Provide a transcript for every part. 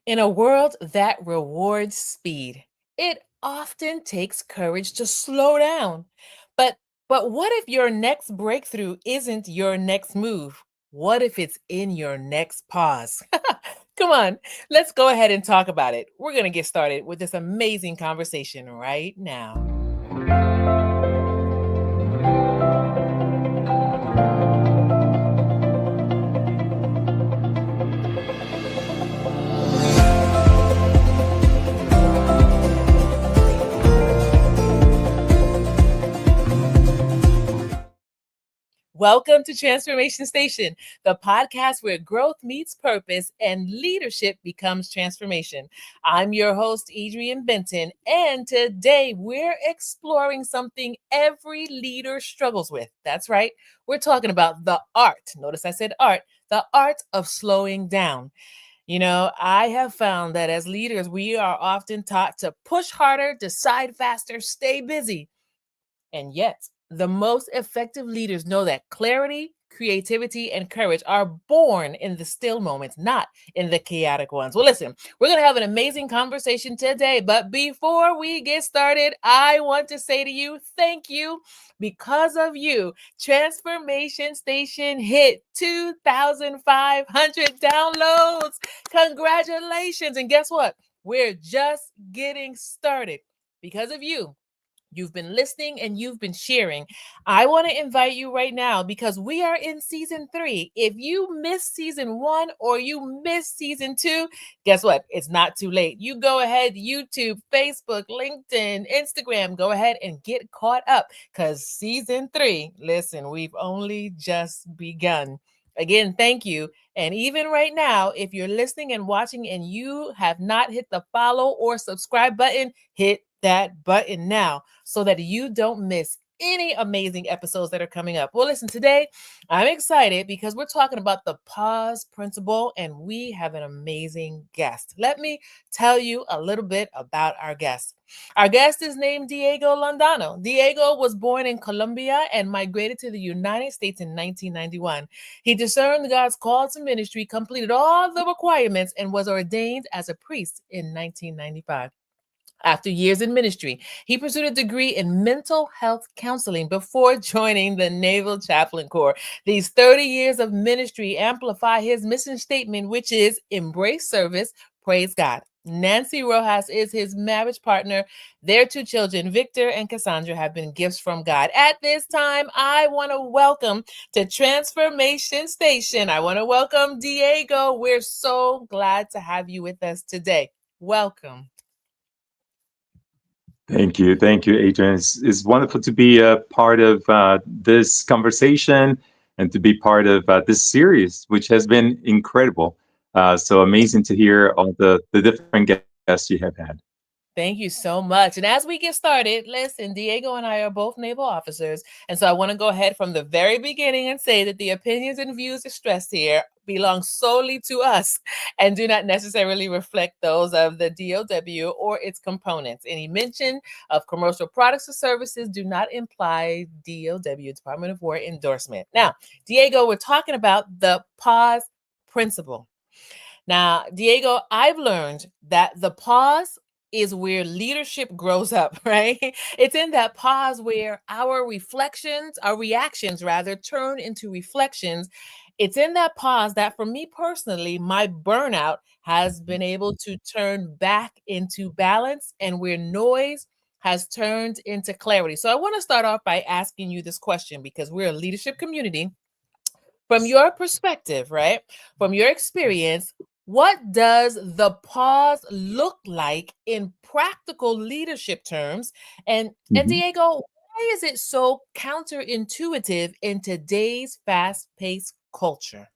In a world that rewards speed, it often takes courage to slow down. But but what if your next breakthrough isn't your next move? What if it's in your next pause? Come on, let's go ahead and talk about it. We're going to get started with this amazing conversation right now. Welcome to Transformation Station, the podcast where growth meets purpose and leadership becomes transformation. I'm your host, Adrienne Benton, and today we're exploring something every leader struggles with. That's right, we're talking about the art. Notice I said art, the art of slowing down. I have found that as leaders, we are often taught to push harder, decide faster, stay busy. And yet, the most effective leaders know that clarity, creativity, and courage are born in the still moments, not in the chaotic ones. Well, listen, we're going to have an amazing conversation today. But before we get started, I want to say to you, thank you. Because of you, Transformation Station hit 2,500 downloads. Congratulations. And guess what? We're just getting started. Because of you, you've been listening and you've been sharing. I want to invite you right now because we are in season 3. If you missed season 1 or you missed season 2, guess what? It's not too late. You go ahead, YouTube, Facebook, LinkedIn, Instagram, go ahead and get caught up because season 3, listen, we've only just begun. Again, thank you. And even right now, if you're listening and watching and you have not hit the follow or subscribe button, hit that button now so that you don't miss any amazing episodes that are coming up. Well, listen, today I'm excited because we're talking about the pause principle and we have an amazing guest. Let me tell you a little bit about our guest. Our guest is named Diego Londono. Diego was born in Colombia and migrated to the United States in 1991. He discerned God's call to ministry, completed all the requirements, and was ordained as a priest in 1995. After years in ministry, he pursued a degree in mental health counseling before joining the Naval Chaplain Corps. These 30 years of ministry amplify his mission statement, which is embrace service, praise God. Nancy Rojas is his marriage partner. Their 2 children, Victor and Cassandra, have been gifts from God. At this time, I want to welcome to Transformation Station. I want to welcome Diego. We're so glad to have you with us today. Welcome. Thank you, Adrian. It's wonderful to be a part of this conversation and to be part of this series, which has been incredible. So amazing to hear all the different guests you have had. Thank you so much. And as we get started, listen, Diego and I are both naval officers. And so I want to go ahead from the very beginning and say that the opinions and views expressed here belong solely to us and do not necessarily reflect those of the DOW or its components. Any mention of commercial products or services do not imply DOW, Department of War endorsement. Now, Diego, we're talking about the pause principle. Now, Diego, I've learned that the pause is where leadership grows up, right? It's in that pause where our reflections, our reactions rather, turn into reflections. It's in that pause that for me personally, my burnout has been able to turn back into balance and where noise has turned into clarity. So I want to start off by asking you this question because we're a leadership community. From your perspective, right? From your experience, what does the pause look like in practical leadership terms? And Mhm. Diego, why is it so counterintuitive in today's fast-paced culture?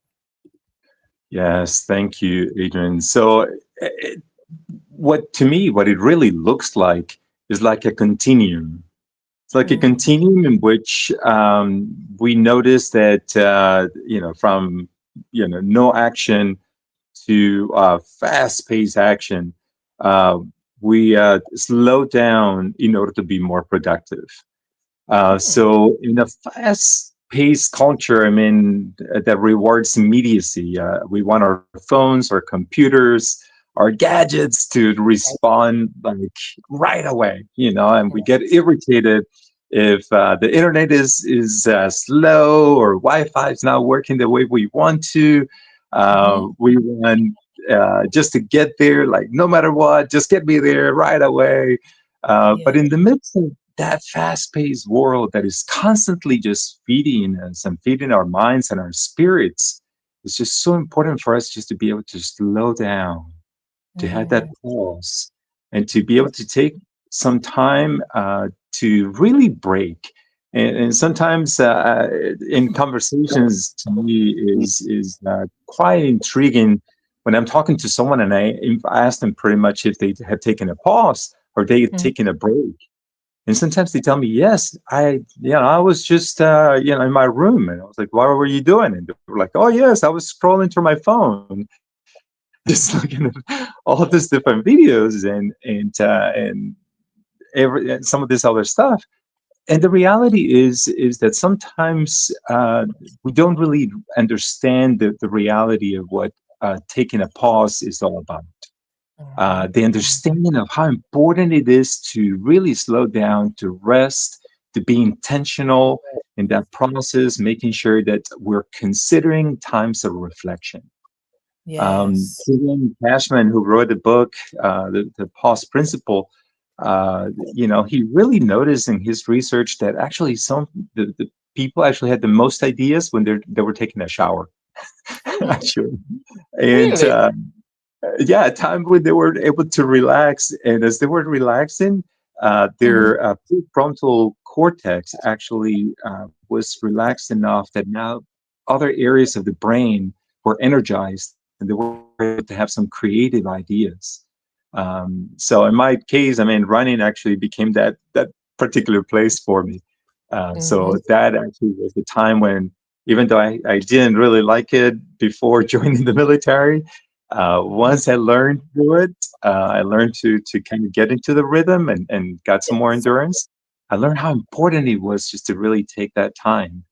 Yes, thank you, Adrian. So, what it really looks like is like a continuum. It's like a Mm, continuum in which we notice that from no action to fast-paced action, uh, we slow down in order to be more productive. mm, So in a fast-paced culture, I mean, that rewards immediacy. We want our phones, our computers, our gadgets to Right. respond like right away, and we Right. get irritated if the internet is slow or Wi-Fi is not working the way we want to. Mhm. We want just to get there, like no matter what, just get me there right away. But Yeah. in the midst of that fast-paced world that is constantly just feeding us and feeding our minds and our spirits, it's just so important for us just to be able to slow down, to have that Mhm. pause, and to be able to take some time to really break. And sometimes in conversations, to me is quite intriguing when I'm talking to someone and I ask them pretty much if they have taken a pause or they have Mhm. taken a break. And sometimes they tell me, yes, I was just, in my room. And I was like, what were you doing? And they were like, oh, yes, I was scrolling through my phone, just looking at all these different videos and some of this other stuff. And the reality is that sometimes we don't really understand the reality of what taking a pause is all about. Mhm. The understanding of how important it is to really slow down, to rest, to be intentional in that process, making sure that we're considering times of reflection. Yes. Julian Cashman, who wrote the book, the Pause Principle, he really noticed in his research that actually the people actually had the most ideas when they were taking a shower, Mm. actually. And Really? yeah, a time when they were able to relax. And as they were relaxing, Mhm. their prefrontal cortex actually was relaxed enough that now other areas of the brain were energized and they were able to have some creative ideas. So in my case, I mean, running actually became that particular place for me. Mhm. So that actually was the time when, even though I didn't really like it before joining the military, Mhm. once I learned to do it, I learned to kind of get into the rhythm and got some more Yes. endurance. I learned how important it was just to really take that time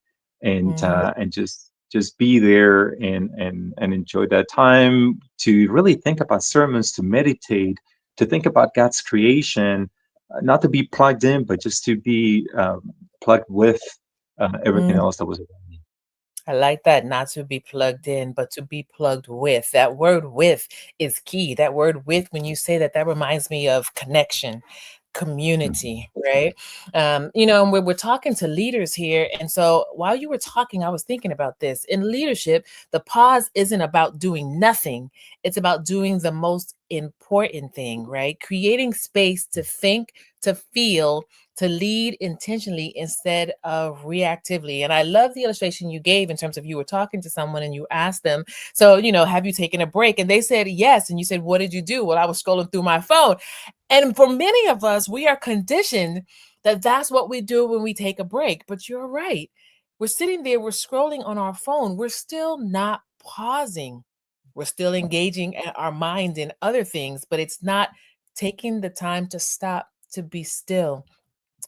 Mhm. and just be there and enjoy that time to really think about sermons, to meditate, to think about God's creation, not to be plugged in, but just to be plugged with everything Mm. else that was around me. I like that, not to be plugged in, but to be plugged with. That word with is key. That word with, when you say that, that reminds me of connection, Mhm. community, right? And we're talking to leaders here. And so while you were talking, I was thinking about this. In leadership, the pause isn't about doing nothing, it's about doing the most important thing, right? Creating space to think, to feel, to lead intentionally instead of reactively. And I love the illustration you gave in terms of you were talking to someone and you asked them, so, have you taken a break? And they said yes. And you said, what did you do? Well, I was scrolling through my phone. And for many of us, we are conditioned that that's what we do when we take a break. But you're right. We're sitting there, we're scrolling on our phone. We're still not pausing. We're still engaging our mind in other things, but it's not taking the time to stop, to be still.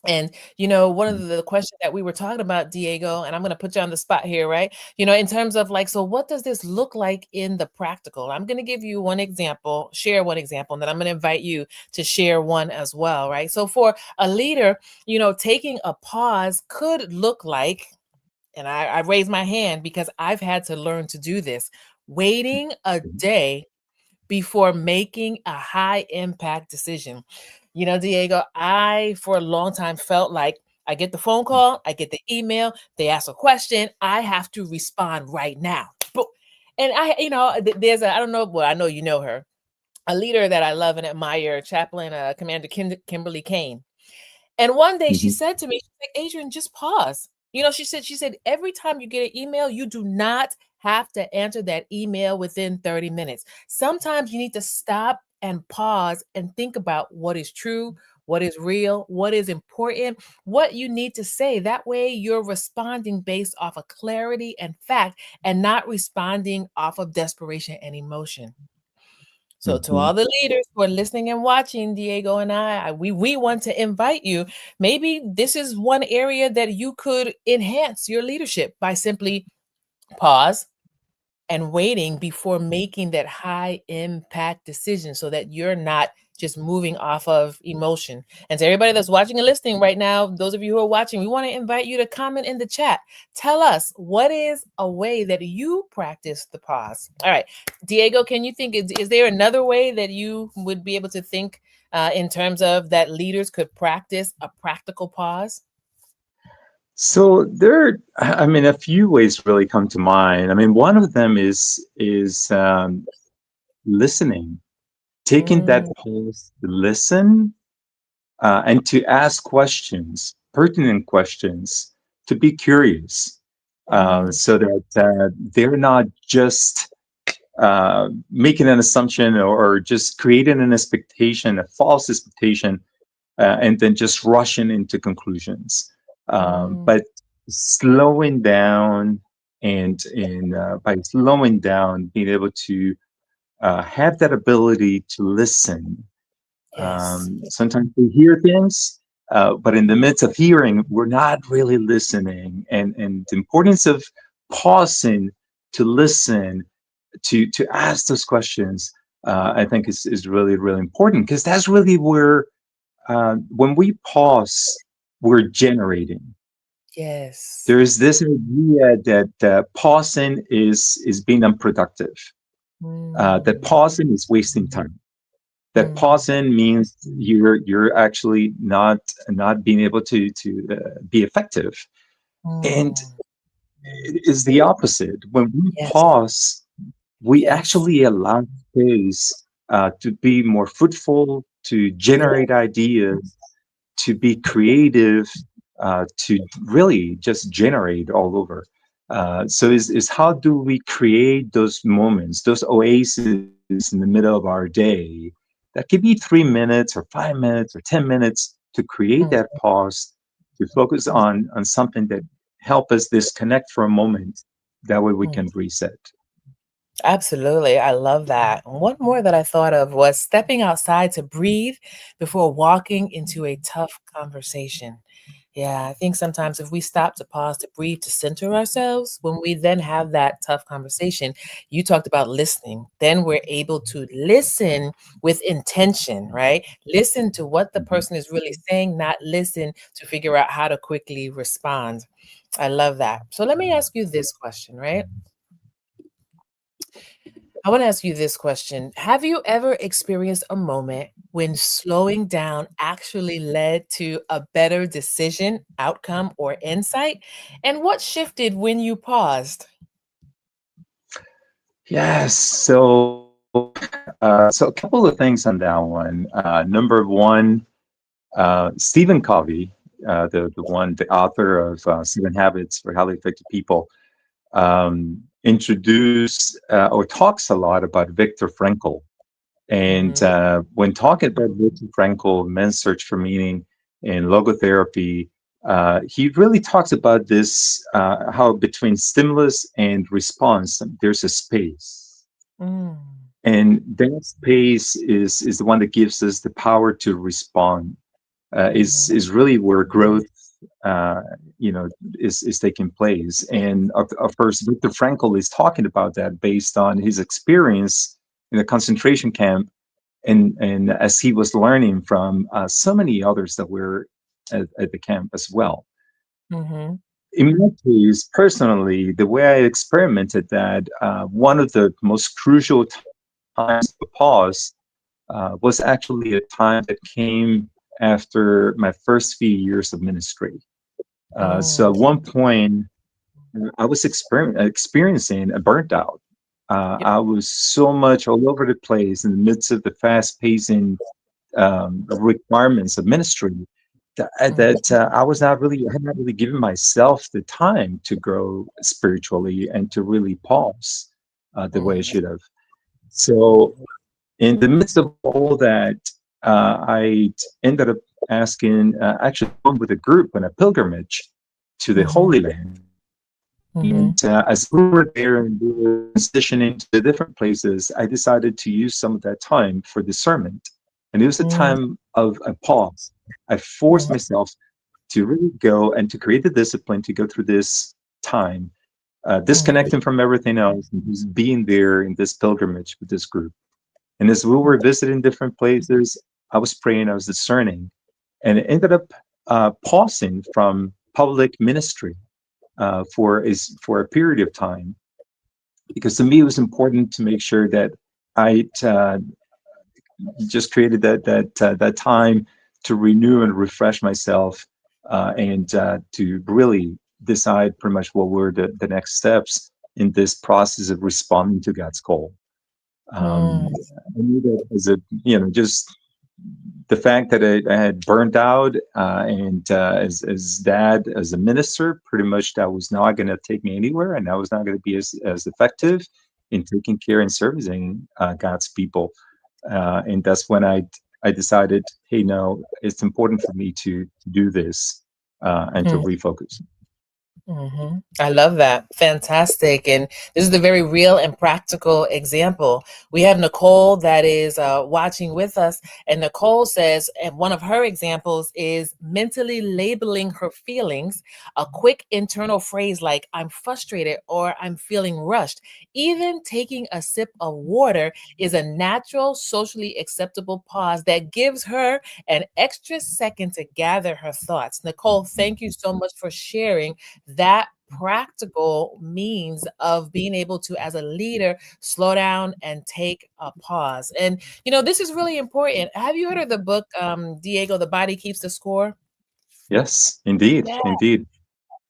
And one of the questions that we were talking about, Diego, and I'm going to put you on the spot here, right? In terms of like, so what does this look like in the practical? I'm going to give you one example, share one example, and then I'm going to invite you to share one as well, right? So for a leader, taking a pause could look like, and I raise my hand because I've had to learn to do this, waiting a day before making a high impact decision. Diego, I for a long time felt like I get the phone call, I get the email, they ask a question, I have to respond right now. And there's I don't know, well, I know you know her, a leader that I love and admire, Chaplain Commander Kimberly Kane. And one day she Mhm. said to me, she's like, Adrian, just pause. She said, every time you get an email, you do not have to answer that email within 30 minutes. Sometimes you need to stop and pause and think about what is true, what is real, what is important, what you need to say. That way you're responding based off of clarity and fact and not responding off of desperation and emotion. So to Mhm. all the leaders who are listening and watching, Diego and we want to invite you. Maybe this is one area that you could enhance your leadership by simply pause and waiting before making that high impact decision so that you're not just moving off of emotion. And to everybody that's watching and listening right now, those of you who are watching, we want to invite you to comment in the chat. Tell us, what is a way that you practice the pause? All right, Diego, can you think, is there another way that you would be able to think in terms of that leaders could practice a practical pause? So there, I mean, a few ways really come to mind. I mean, one of them is listening, taking that Mm, pause to listen and to ask questions, pertinent questions, to be curious, mm, so that they're not just making an assumption or just creating an expectation, a false expectation, and then just rushing into conclusions. mm, But slowing down and by slowing down, being able to have that ability to listen. yes. Sometimes we hear things, but in the midst of hearing, we're not really listening. And the importance of pausing to listen, to ask those questions, I think is really, really important, because that's really where when we pause, we're generating. Yes. There is this idea that pausing is being unproductive. That Mm, pausing is wasting time. That mm, pausing means you're actually not being able to be effective. And mm. it is the opposite. When we Yes. pause, we Yes. actually allow space to be more fruitful, to Yeah. generate ideas, to be creative, to really just generate all over. So is how do we create those moments, those oases in the middle of our day? That could be 3 minutes or 5 minutes or 10 minutes, to create Mm, that pause, to focus mm, on something that help us disconnect for a moment. That way we mm. can reset. Absolutely. I love that. One more that I thought of was stepping outside to breathe before walking into a tough conversation. Yeah, I think sometimes if we stop to pause, to breathe, to center ourselves, when we then have that tough conversation, you talked about listening, then we're able to listen with intention, right? Listen to what the Mhm. person is really saying, not listen to figure out how to quickly respond. I love that. So let me ask you this question, right? I want to ask you this question. Have you ever experienced a moment when slowing down actually led to a better decision, outcome, or insight? And what shifted when you paused? Yes. So a couple of things on that one. Number one, Stephen Covey, the author of Seven Habits for Highly Effective People, introduced or talks a lot about Viktor Frankl. And Mm-hmm. when talking about Viktor Frankl, Men's Search for Meaning, and logotherapy, he really talks about this, how between stimulus and response, there's a space. Mm, And that space is the one that gives us the power to respond. mm-hmm. Is really where growth, uh, is taking place. And of course, Viktor Frankl is talking about that based on his experience in a concentration camp, and as he was learning from so many others that were at the camp as well. Mm-hmm. In my case, personally, the way I experimented that, one of the most crucial times to pause was actually a time that came after my first few years of ministry. So Mm. at one point, I was experiencing a burnt out. Yep. I was so much all over the place in the midst of the fast-pacing requirements of ministry, Mm, I had not really given myself the time to grow spiritually and to really pause the way I mm, should have. So mm, in the midst of all that, I ended up actually going with a group on a pilgrimage to the mm-hmm. Holy Land. Mm-hmm. And as we were there and we were transitioning to the different places, I decided to use some of that time for discernment. And it was a Mm, time of a pause. I forced mm, myself to really go and to create the discipline to go through this time disconnecting from everything else and just being there in this pilgrimage with this group. And as we were visiting different places, I was praying, I was discerning, and it ended up pausing from public ministry for a period of time, because to me it was important to make sure that I just created that time to renew and refresh myself, and to really decide pretty much what were the next steps in this process of responding to God's call. Mm, I knew that as a, just the fact that I had burnt out, and as dad, as a minister, pretty much that was not going to take me anywhere, and I was not going to be as effective in taking care and servicing God's people. And that's when I decided, hey, no, it's important for me to do this, and to mm. refocus. I love that. Fantastic. And this is a very real and practical example. We have Nicole that is watching with us. And Nicole says, and one of her examples is mentally labeling her feelings, a quick internal phrase like, I'm frustrated or I'm feeling rushed. Even taking a sip of water is a natural, socially acceptable pause that gives her an extra second to gather her thoughts. Nicole, thank you so much for sharing that practical means of being able to, as a leader, slow down and take a pause. And, this is really important. Have you heard of the book, Diego, The Body Keeps the Score? Yes, indeed, Yeah. indeed.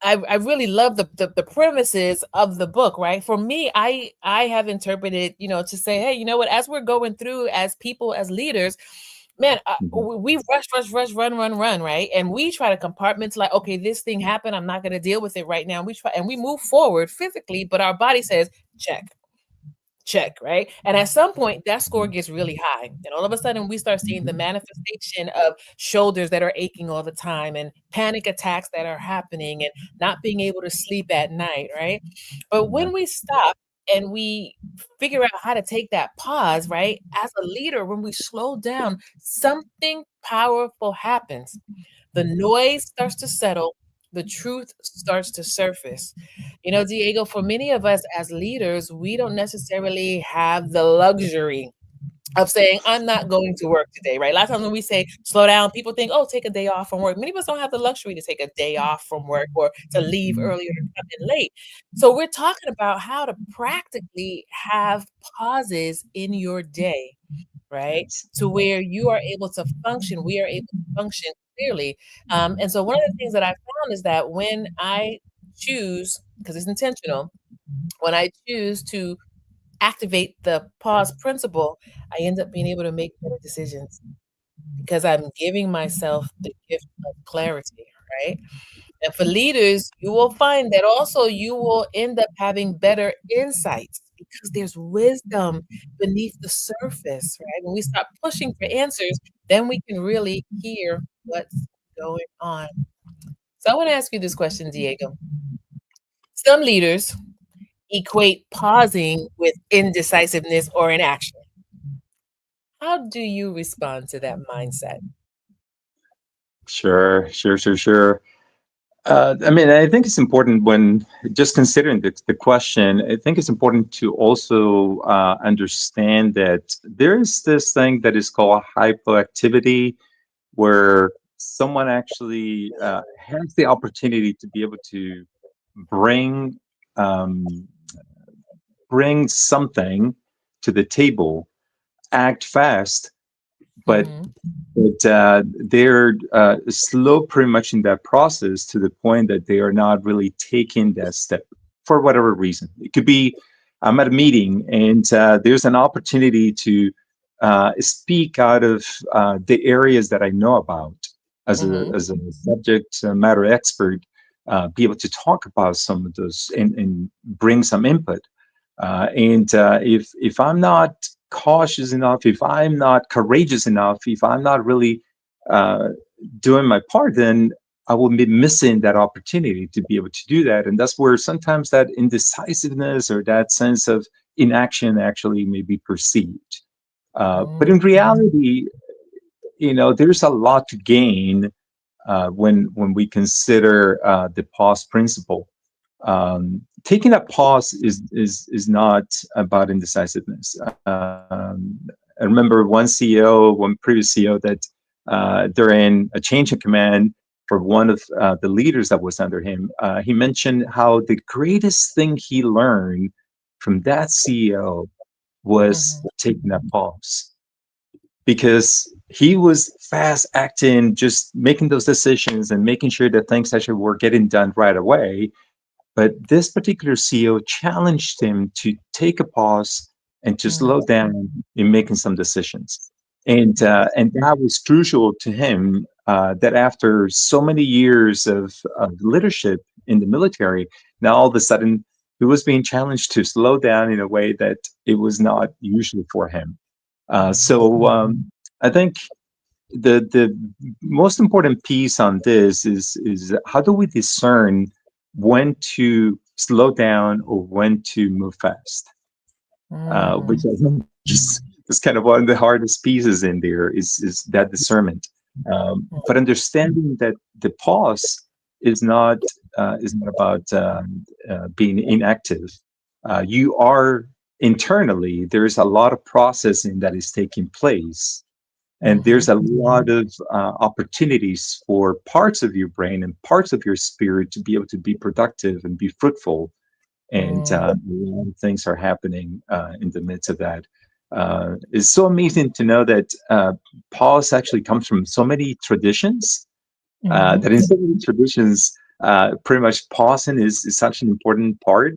I really love the premises of the book, right? For me, I have interpreted, to say, hey, you know what, as we're going through as people, as leaders, man, Mhm. we rush, run, right? And we try to compartmentalize, okay, this thing happened, I'm not going to deal with it right now. We try and we move forward physically, but our body says, check, right? And at some point, that score gets really high. And all of a sudden, we start seeing the manifestation of shoulders that are aching all the time and panic attacks that are happening and not being able to sleep at night, right? But Yeah. when we stop and we figure out how to take that pause, right? As a leader, when we slow down, something powerful happens. The noise starts to settle, the truth starts to surface. Diego, for many of us as leaders, we don't necessarily have the luxury of saying, I'm not going to work today, right? A lot of times when we say slow down, people think, oh, take a day off from work. Many of us don't have the luxury to take a day off from work or to leave earlier to come in late. So we're talking about how to practically have pauses in your day, right? Yes. To where you are able to function, we are able to function clearly. And so one of the things that I found is that when I choose, because it's intentional, when I choose to activate the pause principle, I end up being able to make better decisions because I'm giving myself the gift of clarity, right? And for leaders, you will find that also you will end up having better insights because there's wisdom beneath the surface, right? When we stop pushing for answers, then we can really hear what's going on. So I want to ask you this question, Diego. Some leaders equate pausing with indecisiveness or inaction. How do you respond to that mindset? Sure, sure, sure, sure. I mean, I think it's important when just considering the question, I think it's important to also understand that there is this thing that is called hyperactivity, where someone actually has the opportunity to be able to bring um, bring something to the table, act fast, but Mhm, they're slow pretty much in that process to the point that they are not really taking that step for whatever reason. It could be I'm at a meeting and there's an opportunity to speak out of the areas that I know about mhm, as a subject matter expert, be able to talk about some of those and bring some input. And if I'm not cautious enough, if I'm not courageous enough, if I'm not really uh, doing my part, then I will be missing that opportunity to be able to do that. And that's where sometimes that indecisiveness or that sense of inaction actually may be perceived. But in mhm, reality, there's a lot to gain when we consider the pause principle. taking a pause is not about indecisiveness. I remember one CEO, one previous CEO, that during a change in command for one of the leaders that was under him, he mentioned how the greatest thing he learned from that CEO was Mhm. taking a pause, because he was fast acting, just making those decisions and making sure that things actually were getting done right away. But this particular CEO challenged him to take a pause and to Mhm. slow down in making some decisions. And that was crucial to him, that after so many years of leadership in the military, now all of a sudden he was being challenged to slow down in a way that it was not usual for him. So I think the most important piece on this is how do we discern when to slow down or when to move fast, which Mm. I think is kind of one of the hardest pieces in there, is that discernment. But understanding that the pause is not about being inactive. You are internally, there's a lot of processing that is taking place, and Mhm. there's a lot of opportunities for parts of your brain and parts of your spirit to be able to be productive and be fruitful. And Mm. a lot of things are happening in the midst of that. It's so amazing to know that pause actually comes from so many traditions, Mhm. that in so many traditions, pretty much pausing is such an important part,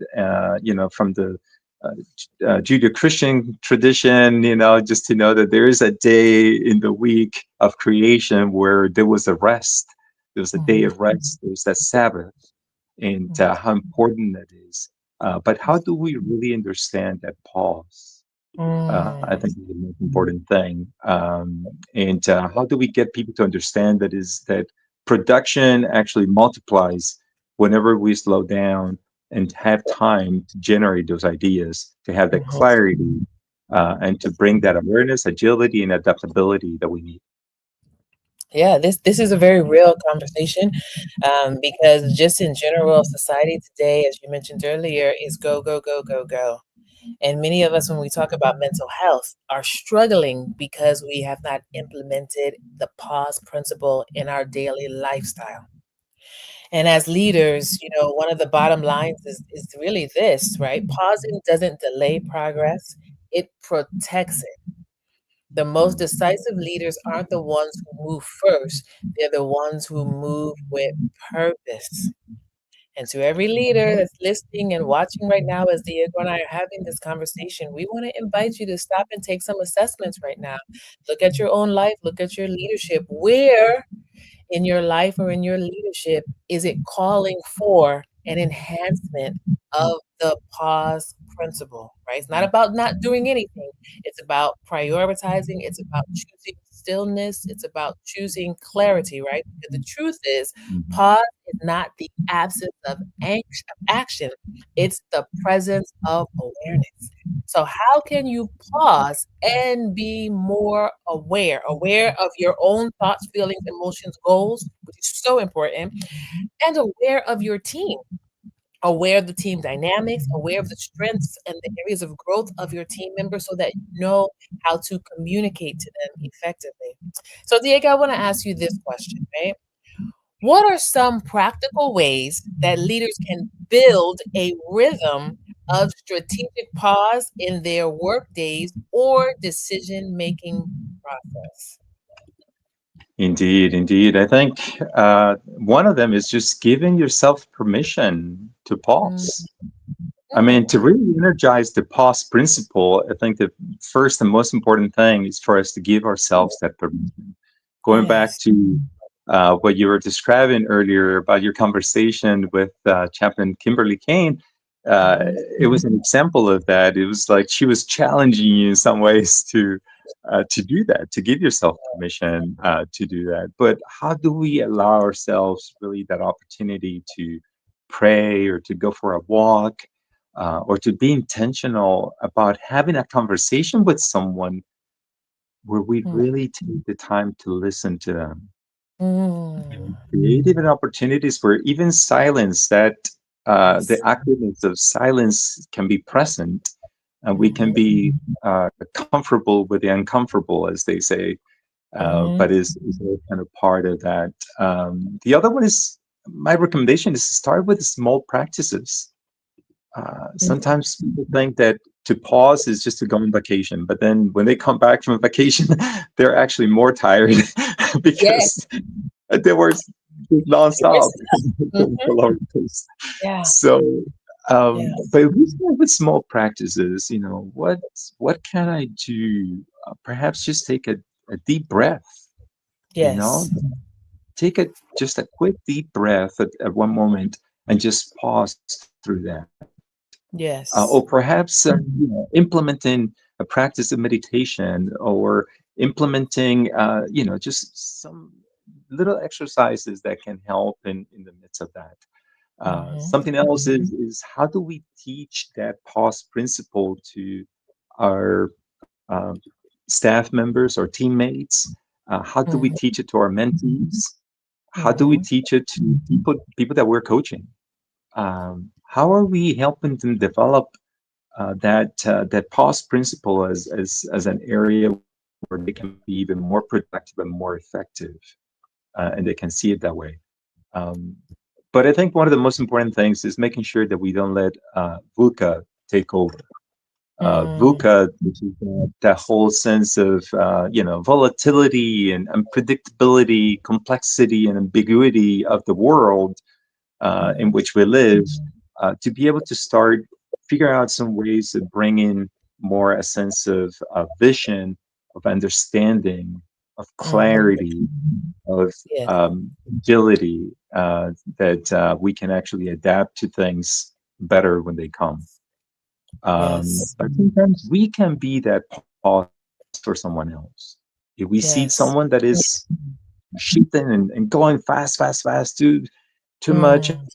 from the uh, Judeo-Christian tradition, just to know that there is a day in the week of creation where there was a rest, there was a day Mhm. of rest, there was that Sabbath, and how important that is. But how do we really understand that pause? I Mm. think is the most important thing. And how do we get people to understand that production actually multiplies whenever we slow down and have time to generate those ideas, to have that Mhm. clarity, and to bring that awareness, agility, and adaptability that we need. Yeah, this is a very real conversation, because just in general, society today, as you mentioned earlier, is go, go, go, go, go. And many of us, when we talk about mental health, are struggling because we have not implemented the pause principle in our daily lifestyle. And as leaders, one of the bottom lines is really this, right? Pausing doesn't delay progress, it protects it. The most decisive leaders aren't the ones who move first, they're the ones who move with purpose. And to every leader that's listening and watching right now, as Diego and I are having this conversation, we want to invite you to stop and take some assessments right now. Look at your own life, look at your leadership. Where in your life or in your leadership is it calling for an enhancement of the pause principle, right? It's not about not doing anything. It's about prioritizing. It's about choosing stillness. It's about choosing clarity, right? Because the truth is, pause is not the absence of action. It's the presence of awareness. So how can you pause and be more aware of your own thoughts, feelings, emotions, goals, which is so important, and aware of your team, aware of the team dynamics, aware of the strengths and the areas of growth of your team members so that you know how to communicate to them effectively. So, Diego, I want to ask you this question, right? What are some practical ways that leaders can build a rhythm of strategic pause in their work days or decision-making process? Indeed, indeed. I think one of them is just giving yourself permission to Mm, pause. I mean, to mm, really energize the pause principle, I think the first and most important thing is for us to give ourselves that permission. Going back yes. to what you were describing earlier about your conversation with Chaplain Kimberly Kane, uh, Mhm, it was an example of that. It was like she was challenging you in some ways to do that, to give yourself permission to do that. But how do we allow ourselves really that opportunity to pray or to go for a walk, or to be intentional about having a conversation with someone where we mm, really take the time to listen to them? mm, Create even opportunities where even silence, that the Yes. awkwardness of silence can be present, and we can Mm-hmm. be comfortable with the uncomfortable, as they say. Mm-hmm. But is all kind of part of that. The other one is, my recommendation is to start with small practices. Sometimes people think that to pause is just to go on vacation, but then when they come back from vacation, they're actually more tired Yes. because they were nonstop going Mm-hmm. all over the place. Yeah. So, Yes. but if we start with small practices, what can I do? Perhaps just take a deep breath. You know, Yes. take a just a quick deep breath at one moment and just pause through that. Or Yes. perhaps implementing a practice of meditation, or implementing just some little exercises that can help in the midst of that. Mm-hmm. Something else is how do we teach that pause principle to our staff members or teammates? How do we Mm-hmm. teach it to our mentees? How do we Mm-hmm. teach it to people that we're coaching? How are we helping them develop that pause principle as an area where they can be even more productive and more effective, and they can see it that way. Um, but I think one of the most important things is making sure that we don't let VUCA take over. Mm-hmm. VUCA, which is that whole sense of volatility and unpredictability, complexity and ambiguity of the world in which we live, to be able to start figure out some ways of bringing more a sense of vision, of understanding, of Mm-hmm. clarity, of Yes. agility, that we can actually adapt to things better when they come. Yes. But sometimes we can be that pause for someone else. If we see someone that Yes. is shifting and going fast, too much, Mm.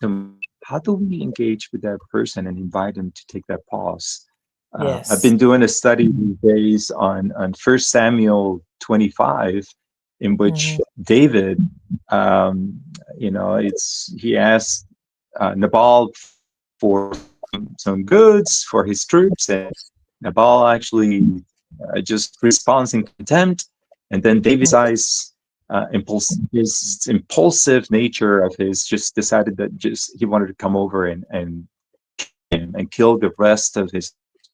too much, how do we engage with that person and invite them to take that pause? I've Yes. been doing a study these days on 1 Samuel 25, in Mm-hmm. which David, um, it's he asked Nabal for some goods for his troops, and Nabal actually just responds in contempt, and then David's eyes, his impulsive nature of his, just decided that just he wanted to come over and kill him and kill the rest of his troops.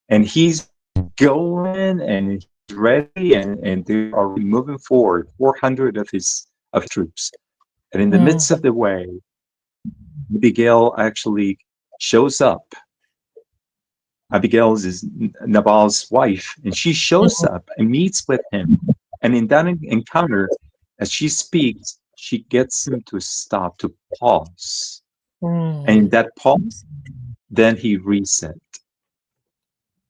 And he's going and he's ready, and they're already moving forward, 400 of his troops. And in the Mm. midst of the way, Abigail actually shows up. Abigail is Nabal's wife, and she shows up and meets with him. And in that encounter, as she speaks, she gets him to stop, to pause. And in Mm. that pause, then he reset.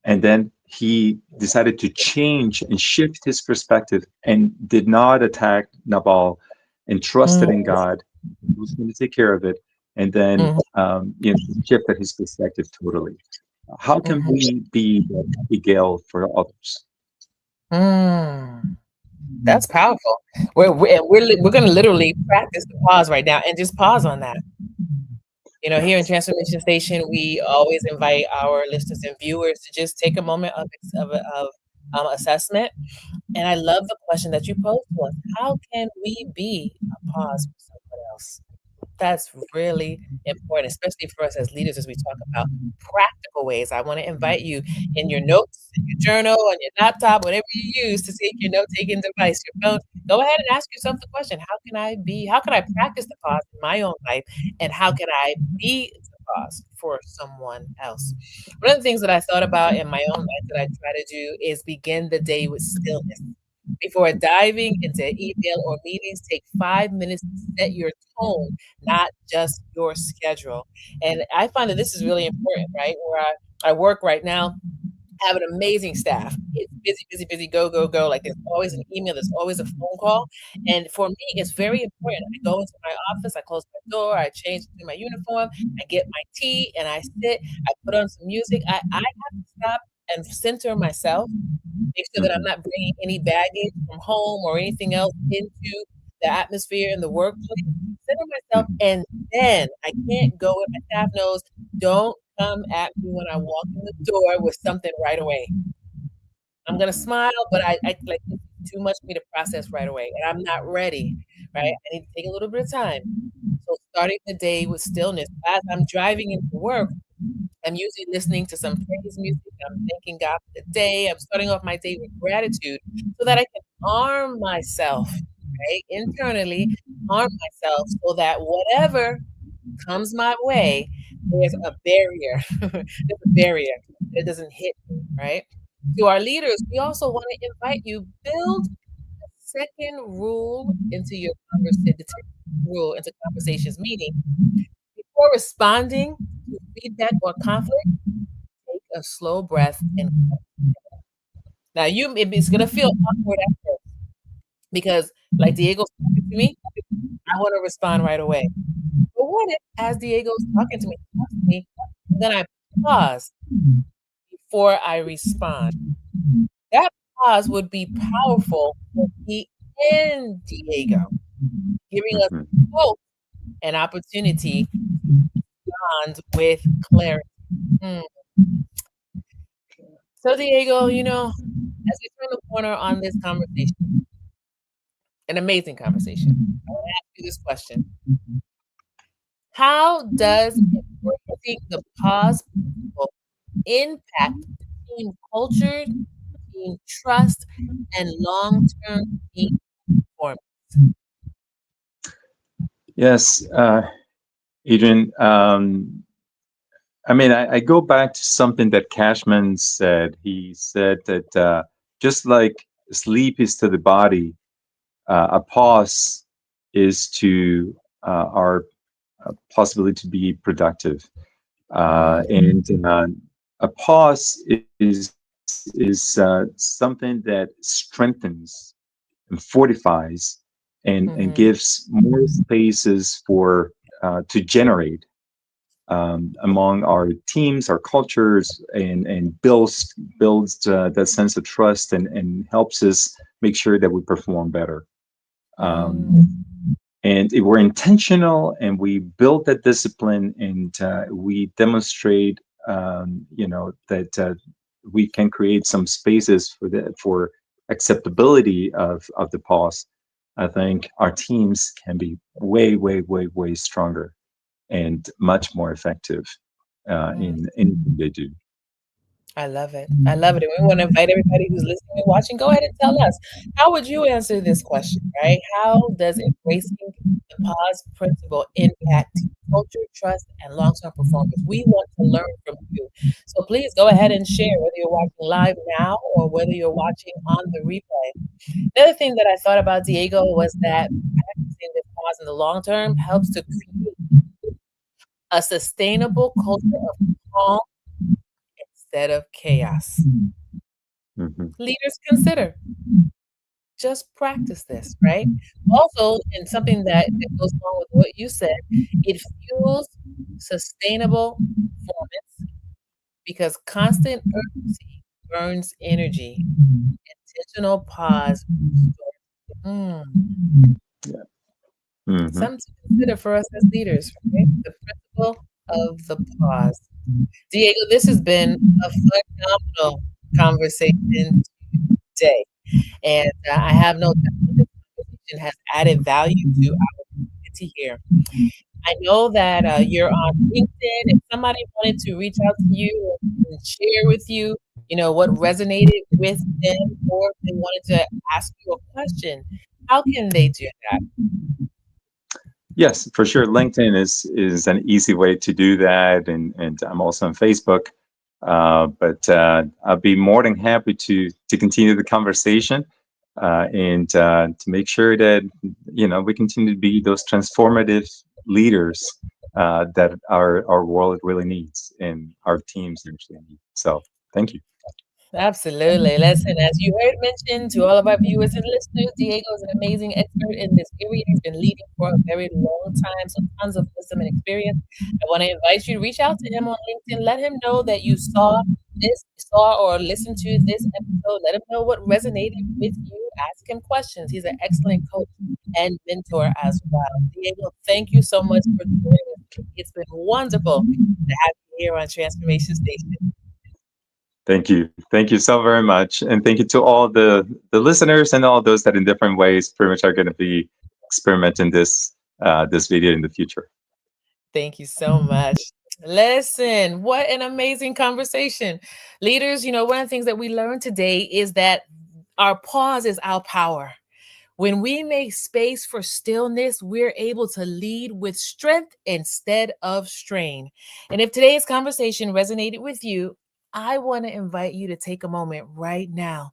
And then he decided to change and shift his perspective and did not attack Nabal and trusted in Mm. God, who was going to take care of it. And then, Mm. shifted his perspective totally. How can Mm. we be that Abigail for others? Mm. That's powerful. We're going to literally practice the pause right now and just pause on that. Here in Transformation Station, we always invite our listeners and viewers to just take a moment of assessment. And I love the question that you posed to us. How can we be a pause for someone else? That's really important, especially for us as leaders as we talk about practical ways. I want to invite you in your notes, in your journal, on your laptop, whatever you use to take your note taking device, your phone. Go ahead and ask yourself the question: how can I practice the pause in my own life? And how can I be the pause for someone else? One of the things that I thought about in my own life that I try to do is begin the day with stillness. Before diving into email or meetings, take 5 minutes to set your tone, not just your schedule. And I find that this is really important, right? Where I work right now, I have an amazing staff. It's busy, busy, busy, go, go, go. Like there's always an email, there's always a phone call. And for me, it's very important. I go into my office, I close my door, I change into my uniform, I get my tea, and I sit, I put on some music. I have to stop and center myself, make sure that I'm Mhm. not bringing any baggage from home or anything else into the atmosphere in the workplace, consider myself, and then I can't go if my staff knows, don't come at me when I walk in the door with something right away. I'm gonna smile, but I like it's too much for me to process right away, and I'm not ready, right? I need to take a little bit of time. So starting the day with stillness. As I'm driving into work, I'm usually listening to some praise music. I'm thanking God for the day. I'm starting off my day with gratitude so that I can arm myself, right? Internally, arm myself so that whatever comes my way, there's a barrier. There's a barrier. It doesn't hit me, right? To our leaders, we also want to invite you, build a second rule into your conversation, the second rule into conversations, meaning before responding to feedback or conflict, take a slow breath and now it's gonna feel awkward at first because like Diego's talking to me, I want to respond right away. But what if as Diego's talking to me, talks to me, and then I pause before I respond? That pause would be powerful for me and Diego, giving us both an opportunity to respond with clarity. Mm. So Diego, as we turn the corner on this conversation, an amazing conversation, I want to ask you this question. How does embracing the pause principle impact team culture, team trust, and long-term team performance? Yes, Adrian. I mean, I go back to something that Cashman said. He said that just like sleep is to the body, a pause is to our possibility to be productive. And a pause is something that strengthens and fortifies and Mm-hmm. gives more spaces for to generate among our teams, our cultures, and builds that sense of trust and helps us make sure that we perform better. Um, Mm, and if we're intentional and we build that discipline and we demonstrate, that we can create some spaces for acceptability of the pause, I think our teams can be way, way, way, way stronger and much more effective mm. in anything they do. I love it. I love it. And we want to invite everybody who's listening and watching, go ahead and tell us, how would you answer this question, right? How does embracing the pause principle impact team culture, trust, and long-term performance? We want to learn from you. So please go ahead and share whether you're watching live now or whether you're watching on the replay. The other thing that I thought about, Diego, was that practicing this pause in the long term helps to create a sustainable culture of calm instead of chaos. Mhm. Leaders consider. Just practice this, right? Also, and something that goes along with what you said, it fuels sustainable performance because constant urgency burns energy. Intentional pause restores. Yeah. Hmm. Something to consider for us as leaders, right? The principle of the pause. Diego, this has been a phenomenal conversation today. And I have no doubt that this conversation has added value to our community here. I know that you're on LinkedIn. If somebody wanted to reach out to you and share with you, what resonated with them, or if they wanted to ask you a question, how can they do that? Yes, for sure. LinkedIn is an easy way to do that, and I'm also on Facebook. But I'll be more than happy to continue the conversation and to make sure that we continue to be those transformative leaders that our world really needs and our teams actually need. So thank you. Absolutely. Listen, as you heard mentioned to all of our viewers and listeners, Diego is an amazing expert in this area. He's been leading for a very long time, so tons of wisdom and experience. I want to invite you to reach out to him on LinkedIn. Let him know that you saw or listened to this episode. Let him know what resonated with you Ask him questions. He's an excellent coach and mentor as well. Diego, thank you so much for joining us. It's been wonderful to have you here on Transformation Station. Thank you so very much, and thank you to all the listeners and all those that in different ways pretty much are going to be experimenting this video in the future. Thank you so much. Listen, what an amazing conversation. Leaders, one of the things that we learned today is that our pause is our power. When we make space for stillness, we're able to lead with strength instead of strain. And if today's conversation resonated with you, I want to invite you to take a moment right now.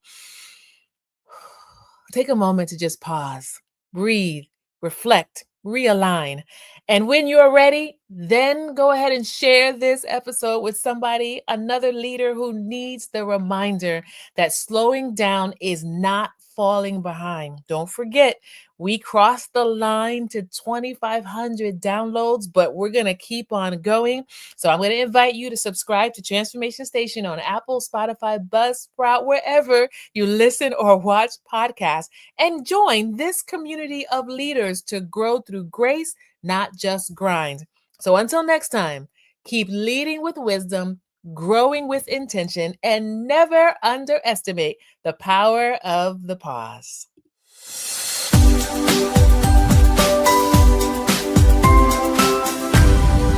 Take a moment to just pause, breathe, reflect, realign. And when you're ready, then go ahead and share this episode with somebody, another leader who needs the reminder that slowing down is not falling behind. Don't forget, we crossed the line to 2,500 downloads, but we're going to keep on going. So I'm going to invite you to subscribe to Transformation Station on Apple, Spotify, Buzzsprout, wherever you listen or watch podcasts, and join this community of leaders to grow through grace, not just grind. So until next time, keep leading with wisdom, growing with intention, and never underestimate the power of the pause.